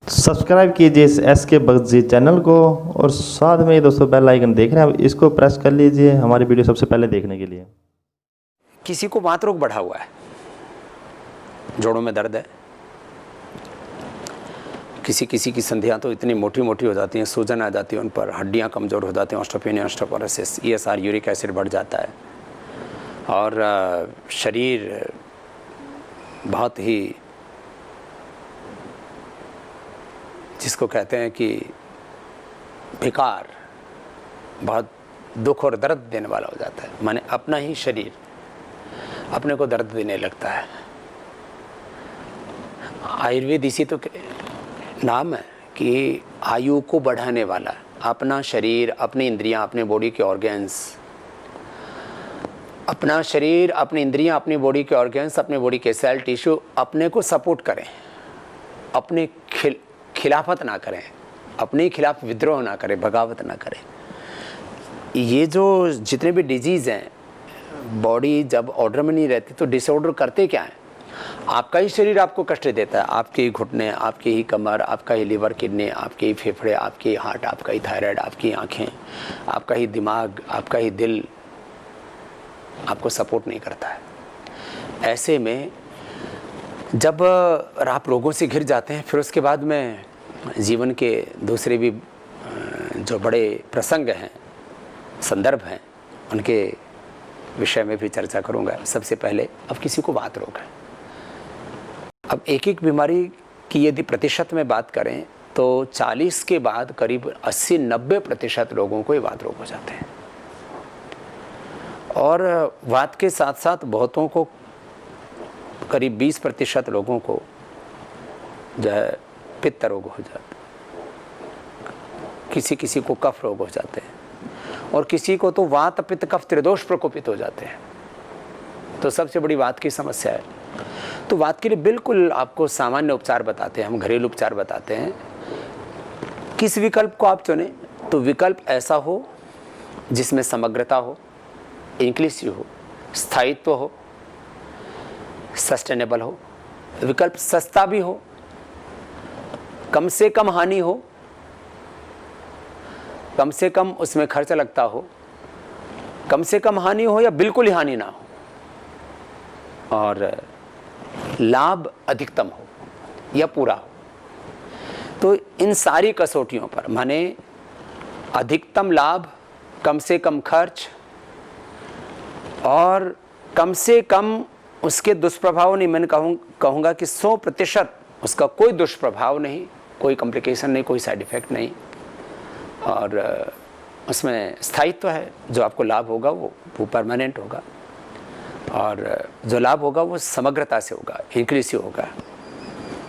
Subscribe कीजिए इस S के बगजी चैनल को और साथ में ये दोस्तों बेल आइकन देख रहे हैं आप इसको प्रेस कर लीजिए हमारी वीडियो सबसे पहले देखने के लिए। किसी को वात रोग बढ़ा हुआ है, जोड़ों में दर्द है, किसी किसी की संधियां तो इतनी मोटी मोटी हो जाती हैं, सूजन आ जाती है उन पर, हड्डियां कमज़ोर हो जाती हैं, osteopenia, osteoporosis, ESR uric acid बढ़ जाता है और शरीर बहुत ही जिसको कहते हैं कि बेकार, बहुत दुख और दर्द देने वाला हो जाता है। माने अपना ही शरीर अपने को दर्द देने लगता है। आयुर्वेद इसी तो नाम है कि आयु को बढ़ाने वाला, अपना शरीर, अपनी इंद्रियां, अपने बॉडी के ऑर्गन्स, अपना शरीर, अपनी इंद्रियां, अपनी बॉडी के ऑर्गन्स, अपने बॉडी के सेल टिश्यू अपने को सपोर्ट करें, अपने खिलाफत ना करें, अपने खिलाफ विद्रोह ना करें, बगावत ना करें। ये जो जितने भी डिजीज़ हैं, बॉडी जब ऑर्डर में नहीं रहती तो डिसऑर्डर करते क्या हैं? आपका ही शरीर आपको कष्ट देता है, आपके ही घुटने, आपकी ही कमर, आपका ही लिवर किडनी, आपके ही फेफड़े, आपके ही हार्ट, आपका ही थायराइड, आपकी आँखें, आपका ही दिमाग, आपका ही दिल आपको सपोर्ट नहीं करता है। ऐसे में जब आप रोगों से घिर जाते हैं, फिर उसके बाद में जीवन के दूसरे भी जो बड़े प्रसंग हैं, संदर्भ हैं, उनके विषय में भी चर्चा करूंगा। सबसे पहले अब किसी को वात रोग है। अब एक एक बीमारी की यदि प्रतिशत में बात करें तो 40 के बाद करीब 80-90% लोगों को ये वात रोग हो जाते हैं और वात के साथ साथ बहुतों को, करीब 20% लोगों को जो है पित्त रोग हो जाता है, किसी किसी को कफ रोग हो जाते हैं और किसी को तो वात पित्त कफ त्रिदोष प्रकोपित हो जाते हैं। तो सबसे बड़ी वात की समस्या है। तो वात के लिए बिल्कुल आपको सामान्य उपचार बताते हैं, हम घरेलू उपचार बताते हैं। किस विकल्प को आप चुनें? तो विकल्प ऐसा हो जिसमें समग्रता हो, इंक्लूसिव हो, स्थायित्व हो, सस्टेनेबल हो, विकल्प सस्ता भी हो, कम से कम हानि हो, कम से कम उसमें खर्च लगता हो, कम से कम हानि हो या बिल्कुल ही हानि ना हो, और लाभ अधिकतम हो या पूरा हो। तो इन सारी कसौटियों पर, माने अधिकतम लाभ, कम से कम खर्च और कम से कम उसके दुष्प्रभाव नहीं, मैंने कहूँगा कि 100% उसका कोई दुष्प्रभाव नहीं, कोई कॉम्प्लिकेशन नहीं, कोई साइड इफ़ेक्ट नहीं, और उसमें स्थायित्व है। जो आपको लाभ होगा वो परमानेंट होगा और जो लाभ होगा वो समग्रता से होगा, इंक्लूसिव होगा।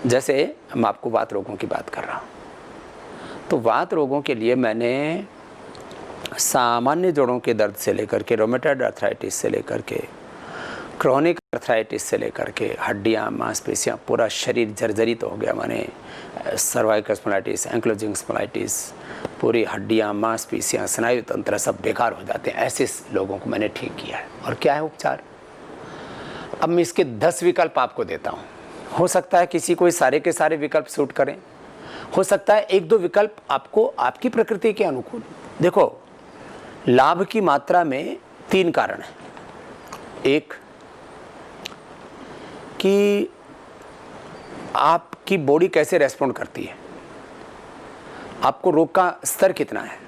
जैसे मैं आपको वात रोगों की बात कर रहा हूँ, तो वात रोगों के लिए मैंने सामान्य जोड़ों के दर्द से लेकर के रोमेटॉइड आर्थराइटिस से लेकर के क्रोनिक आर्थराइटिस से लेकर के हड्डियाँ, मांसपेशियाँ, पूरा शरीर जर्जरित तो हो गया, माने सर्वाइकल स्पॉन्डिलाइटिस, एंक्लोजिंग स्पॉन्डिलाइटिस, पूरी हड्डियाँ, मांसपेशियाँ, स्नायु तंत्र सब बेकार हो जाते हैं। ऐसे लोगों को मैंने ठीक किया है। और क्या है उपचार? अब मैं इसके 10 विकल्प आपको देता हूँ। हो सकता है किसी को सारे के सारे विकल्प सूट करें, हो सकता है 1-2 विकल्प आपको आपकी प्रकृति के अनुकूल। देखो, लाभ की मात्रा में 3 कारण हैं। एक कि आपकी बॉडी कैसे रेस्पॉन्ड करती है, आपको रोग का स्तर कितना है।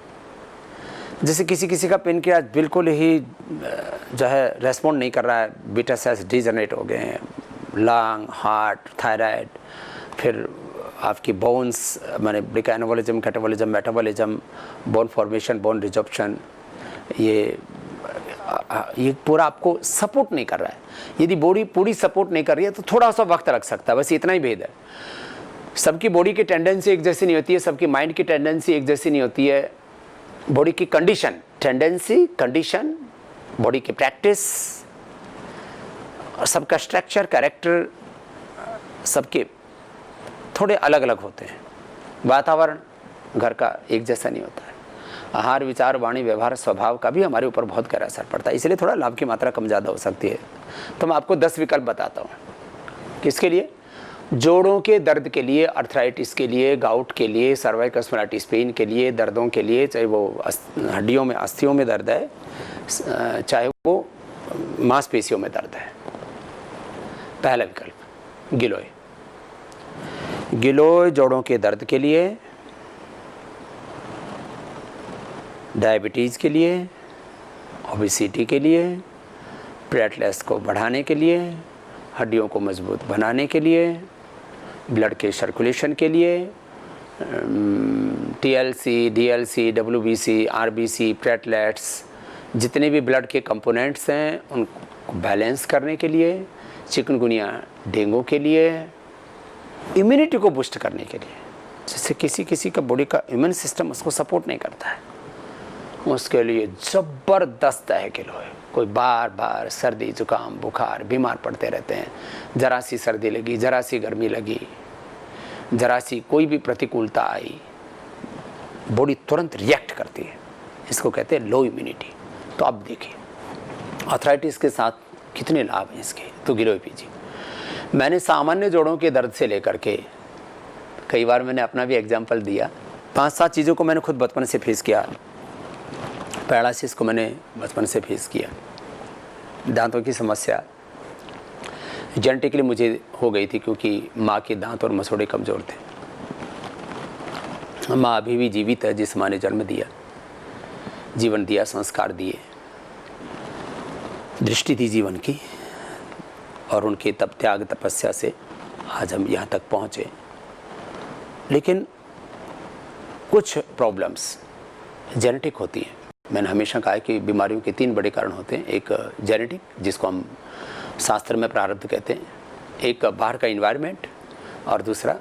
जैसे किसी किसी का पेनक्रियाज बिल्कुल ही जो है रेस्पॉन्ड नहीं कर रहा है, बीटा सेल्स डिजनरेट हो गए हैं, लंग, हार्ट, थायराइड, फिर आपकी बोन्स, माने ब्रिकाइनोवॉलिज्म, catabolism, metabolism, bone formation, bone resorption, ये पूरा आपको सपोर्ट नहीं कर रहा है। यदि बॉडी पूरी सपोर्ट नहीं कर रही है तो थोड़ा सा वक्त लग सकता है, बस इतना ही भेद है। सबकी बॉडी की टेंडेंसी एक जैसी नहीं होती है, सबकी माइंड की टेंडेंसी एक जैसी नहीं होती है। बॉडी की कंडीशन, टेंडेंसी, कंडीशन, बॉडी की प्रैक्टिस, सबका स्ट्रक्चर, कैरेक्टर, सबके थोड़े अलग अलग होते हैं। वातावरण घर का एक जैसा नहीं होता है। आहार, विचार, वाणी, व्यवहार, स्वभाव का भी हमारे ऊपर बहुत गहरा असर पड़ता है, इसलिए थोड़ा लाभ की मात्रा कम ज़्यादा हो सकती है। तो मैं आपको 10 विकल्प बताता हूँ। किसके लिए? जोड़ों के दर्द के लिए, अर्थराइटिस के लिए, गाउट के लिए, सर्वाइकल स्पॉन्डिलाइटिस पेन के लिए, दर्दों के लिए, चाहे वो हड्डियों में, अस्थियों में दर्द है, चाहे वो मांसपेशियों में दर्द है। पहला विकल्प गिलोय। गिलोय जोड़ों के दर्द के लिए, डायबिटीज़ के लिए, ओबेसिटी के लिए, प्लेटलेट्स को बढ़ाने के लिए, हड्डियों को मजबूत बनाने के लिए, ब्लड के सर्कुलेशन के लिए, TLC, DLC, WBC, RBC, platelets, जितने भी ब्लड के कंपोनेंट्स हैं उनको बैलेंस करने के लिए, चिकनगुनिया, डेंगू के लिए, इम्यूनिटी को बूस्ट करने के लिए। जैसे किसी किसी का बॉडी का इम्यून सिस्टम उसको सपोर्ट नहीं करता है, उसके लिए ज़बरदस्त है गिलोय। कोई बार बार सर्दी जुकाम बुखार बीमार पड़ते रहते हैं, जरा सी सर्दी लगी, जरा सी गर्मी लगी, जरा सी कोई भी प्रतिकूलता आई, बॉडी तुरंत रिएक्ट करती है, इसको कहते हैं लो इम्यूनिटी। तो अब देखिए आर्थराइटिस के साथ कितने लाभ हैं इसके, तो गिलोय पीजिए। मैंने सामान्य जोड़ों के दर्द से लेकर के, कई बार मैंने अपना भी एग्जाम्पल दिया, 5-7 चीज़ों को मैंने खुद बचपन से फेस किया। पैरालिसिस को मैंने बचपन से फेस किया, दांतों की समस्या जेनेटिकली मुझे हो गई थी क्योंकि माँ के दांत और मसोड़े कमज़ोर थे। माँ अभी भी जीवित है, जिस माँ ने जन्म दिया, जीवन दिया, संस्कार दिए, दृष्टि थी जीवन की, और उनके तप त्याग तपस्या से आज हम यहाँ तक पहुँचे। लेकिन कुछ प्रॉब्लम्स जेनेटिक होती हैं। मैंने हमेशा कहा है कि बीमारियों के 3 बड़े कारण होते हैं। एक जेनेटिक, जिसको हम शास्त्र में प्रारब्ध कहते हैं, एक बाहर का इन्वायरमेंट, और दूसरा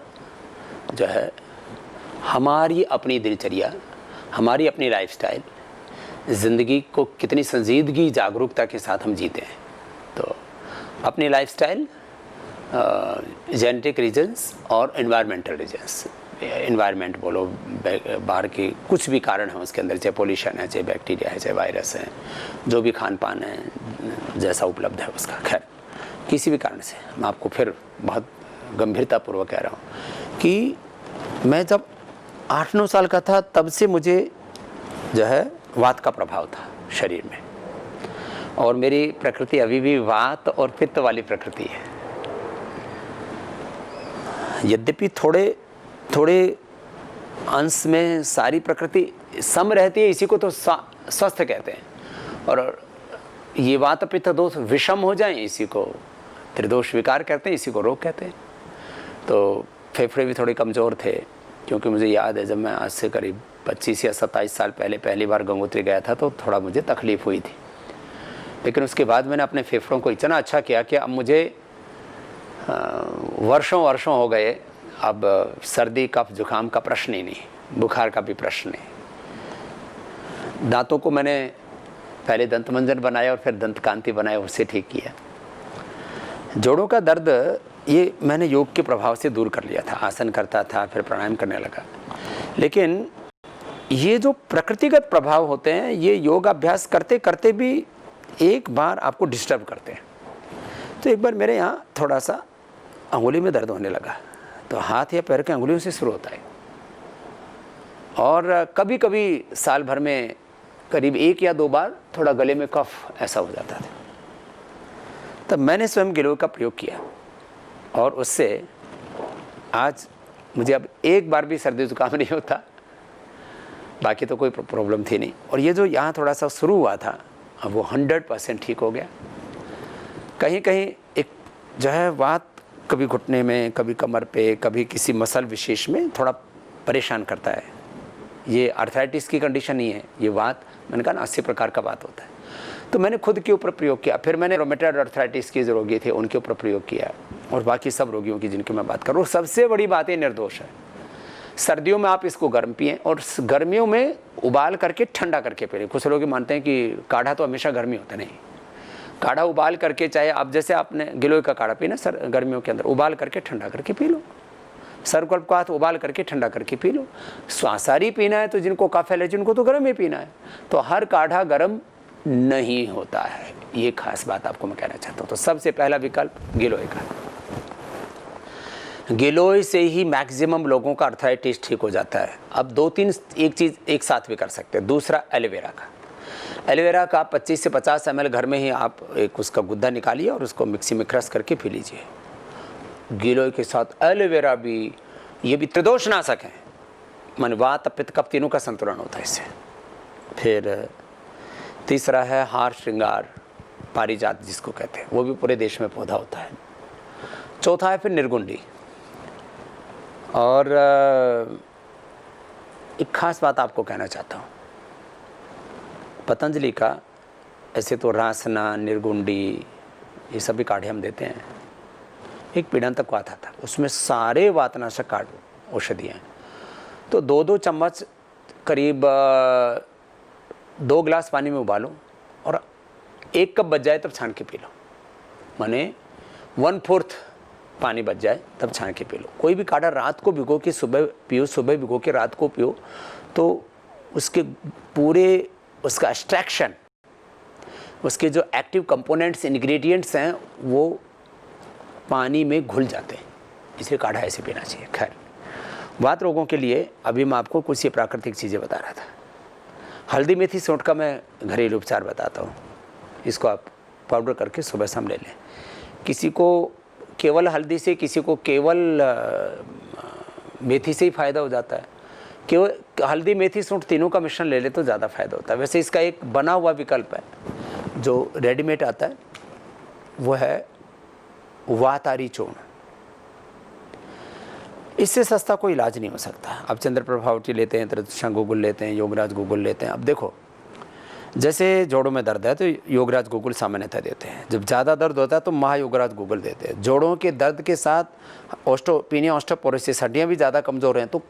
जो है हमारी अपनी दिनचर्या, हमारी अपनी लाइफस्टाइल, ज़िंदगी को कितनी संजीदगी जागरूकता के साथ हम जीते हैं। तो अपनी लाइफस्टाइल, जेनेटिक रीजन्स और एनवायरमेंटल रीजन्स। एनवायरनमेंट बोलो, बाहर के कुछ भी कारण है उसके अंदर, चाहे पोल्यूशन है, चाहे बैक्टीरिया है, चाहे वायरस है, जो भी खान पान है जैसा उपलब्ध है उसका, खैर किसी भी कारण से। मैं आपको फिर बहुत गंभीरतापूर्वक कह रहा हूँ कि मैं जब 8-9 साल का था तब से मुझे जो है वात का प्रभाव था शरीर में, और मेरी प्रकृति अभी भी वात और पित्त वाली प्रकृति है। यद्यपि थोड़े अंश में सारी प्रकृति सम रहती है, इसी को तो स्वस्थ कहते हैं, और ये वात पित्त दोष विषम हो जाएं इसी को त्रिदोष विकार कहते हैं, इसी को रोग कहते हैं। तो फेफड़े भी थोड़े कमज़ोर थे, क्योंकि मुझे याद है जब मैं आज से करीब 25 या 27 साल पहले पहली बार गंगोत्री गया था तो थोड़ा मुझे तकलीफ़ हुई थी। लेकिन उसके बाद मैंने अपने फेफड़ों को इतना अच्छा किया कि अब मुझे वर्षों हो गए, अब सर्दी कफ जुकाम का प्रश्न ही नहीं, बुखार का भी प्रश्न नहीं। दांतों को मैंने पहले दंतमंजन बनाया और फिर दंतकांति बनाया, उससे ठीक किया। जोड़ों का दर्द ये मैंने योग के प्रभाव से दूर कर लिया था, आसन करता था, फिर प्राणायाम करने लगा। लेकिन ये जो प्रकृतिगत प्रभाव होते हैं ये योग अभ्यास करते करते भी एक बार आपको डिस्टर्ब करते हैं। तो एक बार मेरे यहाँ थोड़ा सा अंगुली में दर्द होने लगा, तो हाथ या पैर के अंगुलियों से शुरू होता है, और कभी कभी साल भर में करीब 1 या 2 बार थोड़ा गले में कफ ऐसा हो जाता था। तब मैंने स्वयं गिलोय का प्रयोग किया, और उससे आज मुझे अब एक बार भी सर्दी जुकाम नहीं होता, बाकी तो कोई प्रॉब्लम थी नहीं। और ये जो यहाँ थोड़ा सा शुरू हुआ था अब वो 100% ठीक हो गया। कहीं कहीं एक जो है बात कभी घुटने में, कभी कमर पे, कभी किसी मसल विशेष में थोड़ा परेशान करता है। ये आर्थराइटिस की कंडीशन नहीं है, ये बात मैंने कहा ना 80 प्रकार का बात होता है। तो मैंने खुद के ऊपर प्रयोग किया, फिर मैंने रोमेटॉइड आर्थराइटिस के जो रोगी थे उनके ऊपर प्रयोग किया, और बाकी सब रोगियों की जिनकी मैं बात कर रहा हूँ। सबसे बड़ी बात है निर्दोष है। सर्दियों में आप इसको गर्म पिएं, और गर्मियों में उबाल करके ठंडा करके पिएं। कुछ लोग मानते हैं कि काढ़ा तो हमेशा गर्मी होता नहीं, काढ़ा उबाल करके, चाहे आप जैसे आपने गिलोय का काढ़ा पीना सर गर्मियों के अंदर, उबाल करके ठंडा करके पी लो। सरकल्प का हाथ उबाल करके ठंडा करके पी लो। स्वासारी पीना है तो जिनको कफ एलर्जी उनको तो गर्म ही पीना है। तो हर काढ़ा गर्म नहीं होता है, ये खास बात आपको मैं कहना चाहता हूँ। तो सबसे पहला विकल्प गिलोय का। गिलोय से ही मैक्सिमम लोगों का अर्थराइटिस ठीक हो जाता है। अब 2-3 एक चीज़ एक साथ भी कर सकते हैं। दूसरा एलोवेरा का, एलोवेरा का 25 से 50 ml घर में ही आप एक उसका गुद्दा निकालिए और उसको मिक्सी में क्रश करके पी लीजिए। गिलोय के साथ एलोवेरा भी, ये भी त्रिदोषनाशक है, मन वात पित्त कफ तीनों का संतुलन होता है इससे। फिर तीसरा है हार श्रृंगार पारिजात जिसको कहते हैं, वो भी पूरे देश में पौधा होता है। चौथा है फिर निर्गुंडी। और एक खास बात आपको कहना चाहता हूँ, पतंजलि का ऐसे तो रासना निर्गुंडी ये सभी काढ़े हम देते हैं। एक पीड़ांतक वात आता है, उसमें सारे वातनाशक औषधियाँ हैं। तो 2-2 चम्मच करीब 2 गिलास पानी में उबालो और 1 कप बच जाए तब छान के पी लो, माने 1/4 पानी बच जाए तब छान के पी लो। कोई भी काढ़ा रात को भिगो के सुबह पियो, सुबह भिगो के रात को पियो, तो उसके पूरे उसका एक्सट्रैक्शन, उसके जो एक्टिव कंपोनेंट्स इंग्रेडिएंट्स हैं वो पानी में घुल जाते हैं, इसलिए काढ़ा ऐसे पीना चाहिए। खैर, वात रोगों के लिए अभी मैं आपको कुछ ये प्राकृतिक चीज़ें बता रहा था। हल्दी मेथी सौंठ का मैं घरेलू उपचार बताता हूँ। इसको आप पाउडर करके सुबह शाम ले लें। किसी को केवल हल्दी से, किसी को केवल मेथी से ही फ़ायदा हो जाता है। केवल हल्दी मेथी सौंठ तीनों का मिश्रण ले ले तो ज़्यादा फ़ायदा होता है। वैसे इसका एक बना हुआ विकल्प है जो रेडीमेड आता है, वो है वातारी चूर्ण। इससे सस्ता कोई इलाज नहीं हो सकता। अब चंद्रप्रभावती लेते हैं, त्रिदोषा गुगुल लेते हैं, योगराज गुगुल लेते हैं। अब देखो, जैसे जोड़ों में दर्द है तो योगराज गुगुल सामान्यतः देते हैं। जब ज़्यादा दर्द होता है तो महायोगराज गुगुल देते हैं। जोड़ों के दर्द के साथ ऑस्टोपीनिया ऑस्टियोपोरोसिस, हड्डियाँ भी ज़्यादा कमज़ोर हैं तो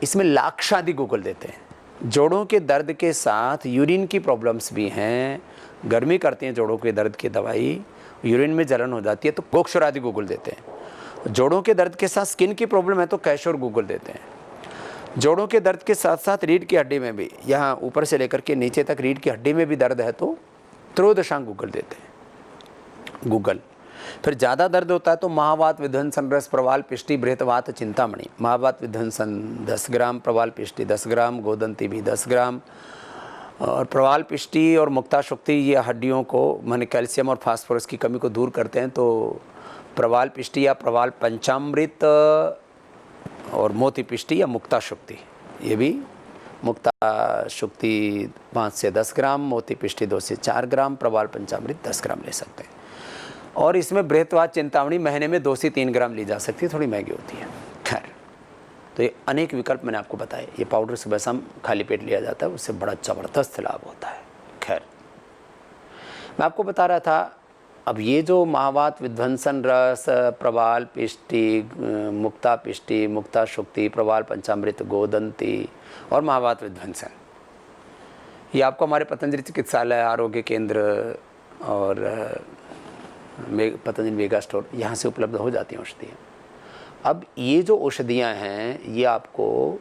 इसमें लाक्षादि गुगुल देते हैं। जोड़ों के दर्द के साथ यूरिन की प्रॉब्लम्स भी हैं, गर्मी करती हैं जोड़ों के दर्द की दवाई, यूरिन में जलन हो जाती है तो गोक्षरादि गुगुल देते हैं। जोड़ों के दर्द के साथ स्किन की प्रॉब्लम है तो कैशोर गुगुल देते हैं। जोड़ों के दर्द के साथ साथ रीढ़ की हड्डी में भी, यहाँ ऊपर से लेकर के नीचे तक रीढ़ की हड्डी में भी दर्द है तो त्रयोदशांग गुगुल देते हैं, गुगल। फिर ज़्यादा दर्द होता है तो महावात विध्वंसन रस प्रवाल पिष्टि बृहतवात चिंतामणि। महावात विध्वंसन 10 ग्राम, प्रवाल पिष्टि 10 ग्राम, गोदंती भी 10 ग्राम। और प्रवाल पिष्टि और मुक्ता शुक्ति ये हड्डियों को, माने कैल्शियम और फास्फोरस की कमी को दूर करते हैं, तो प्रवाल पिष्टि या प्रवाल पंचामृत और मोती पिष्टि या मुक्ता शुक्ति, ये भी मुक्ता शुक्ति 5 से 10 ग्राम, मोती पिष्टि 2 से 4 ग्राम, प्रवाल पंचामृत 10 ग्राम ले सकते हैं। और इसमें बृहतवात चिंतामणि महीने में 2 से 3 ग्राम ली जा सकती है, थोड़ी महंगी होती है। खैर, तो ये अनेक विकल्प मैंने आपको बताए। ये पाउडर सुबह शाम खाली पेट लिया जाता है, उससे बड़ा ज़बरदस्त लाभ होता है। खैर, मैं आपको बता रहा था, अब ये जो महावात विध्वंसन रस, प्रवाल पिष्टि, मुक्ता पिष्टि, मुक्ता शुक्ति, प्रवाल पंचामृत, गोदंती और महावात विध्वंसन, ये आपको हमारे पतंजलि चिकित्सालय, आरोग्य केंद्र और पतंजलि मेगा स्टोर यहाँ से उपलब्ध हो जाती हैं औषधियाँ। अब ये जो औषधियाँ हैं ये आपको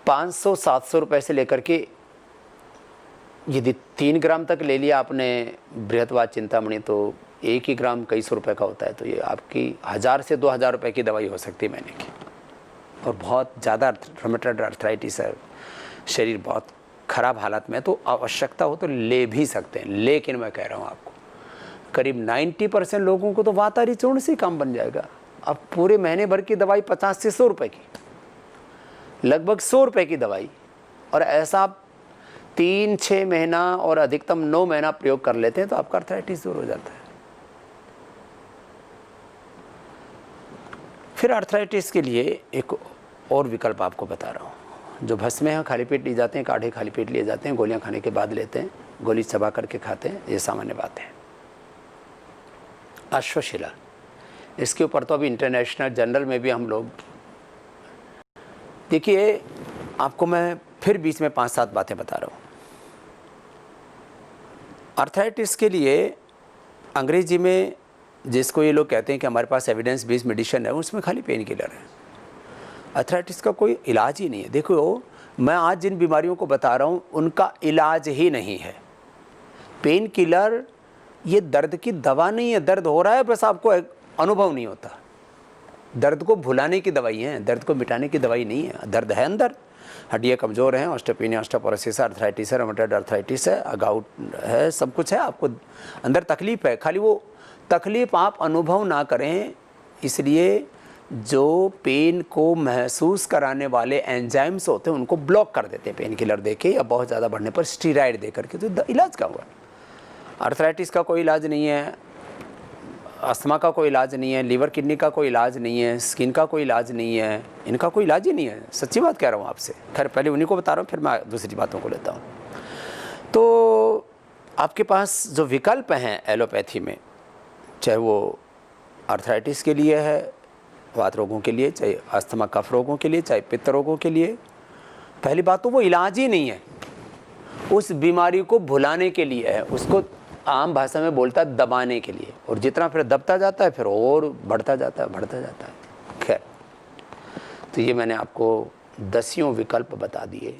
500-700 रुपये से लेकर के, यदि 3 ग्राम तक ले लिया आपने बृहतवात चिंतामणि तो 1 ही ग्राम कई सौ रुपये का होता है। तो ये आपकी 1000 से 2000 रुपये की दवाई हो सकती है महीने की। और बहुत ज़्यादा रूमेटॉइड अर्थराइटिस है, शरीर बहुत ख़राब हालत में, तो आवश्यकता हो तो ले भी सकते हैं। लेकिन मैं कह रहा हूँ आपको, करीब 90% लोगों को तो वातारी चूर्ण से ही काम बन जाएगा। अब पूरे महीने भर की दवाई 50 से 100 रुपये की, लगभग 100 रुपये की दवाई, और ऐसा आप 3-6 महीना और अधिकतम 9 महीना प्रयोग कर लेते हैं तो आपका अर्थराइटिस दूर हो जाता है। फिर अर्थराइटिस के लिए एक और विकल्प आपको बता रहा हूँ। जो भस्में हैं खाली पेट ली जाते हैं, काढ़े खाली पेट लिए जाते हैं, गोलियाँ खाने के बाद लेते हैं, गोली चबा करके खाते हैं, ये सामान्य बात है। अश्वशिला, इसके ऊपर तो अभी इंटरनेशनल जर्नल में भी हम लोग, देखिए आपको मैं फिर बीच में 5-7 बातें बता रहा हूँ। अर्थराइटिस के लिए अंग्रेजी में जिसको ये लोग कहते हैं कि हमारे पास एविडेंस बेस्ड मेडिसिन है, उसमें खाली पेन किलर है। अर्थराइटिस का कोई इलाज ही नहीं है। देखो, मैं आज जिन बीमारियों को बता रहा हूँ उनका इलाज ही नहीं है। पेन किलर ये दर्द की दवा नहीं है, दर्द हो रहा है बस आपको अनुभव नहीं होता। दर्द को भुलाने की दवाई है, दर्द को मिटाने की दवाई नहीं है। दर्द है अंदर, हड्डियाँ कमज़ोर हैं, ऑस्टियोपेनिया, ऑस्टियोपोरोसिस, आर्थराइटिस है, रोमेटॉइड आर्थराइटिस है, गाउट है, सब कुछ है, आपको अंदर तकलीफ़ है, खाली वो तकलीफ़ आप अनुभव ना करें। इसलिए जो पेन को महसूस कराने वाले एंजाइम्स होते हैं उनको ब्लॉक कर देते हैं पेन किलर दे के, या बहुत ज़्यादा बढ़ने पर स्टीराइड दे करके। तो इलाज क्या हुआ? आर्थराइटिस का कोई इलाज नहीं है, अस्थमा का कोई इलाज नहीं है, लीवर किडनी का कोई इलाज नहीं है, स्किन का कोई इलाज नहीं है, इनका कोई इलाज ही नहीं है। सच्ची बात कह रहा हूँ आपसे। खैर पहले उन्हीं को बता रहा हूँ, फिर मैं दूसरी बातों को लेता हूँ। तो आपके पास जो विकल्प हैं एलोपैथी में, चाहे वो आर्थराइटिस के लिए है, वात रोगों के लिए, चाहे अस्थमा कफ रोगों के लिए, चाहे पित्त रोगों के लिए, पहली बात तो वो इलाज ही नहीं है, उस बीमारी को भुलाने के लिए है, उसको आम भाषा में बोलता है दबाने के लिए। और जितना फिर दबता जाता है फिर और बढ़ता जाता है, बढ़ता जाता है। खैर, तो ये मैंने आपको 10 विकल्प बता दिए।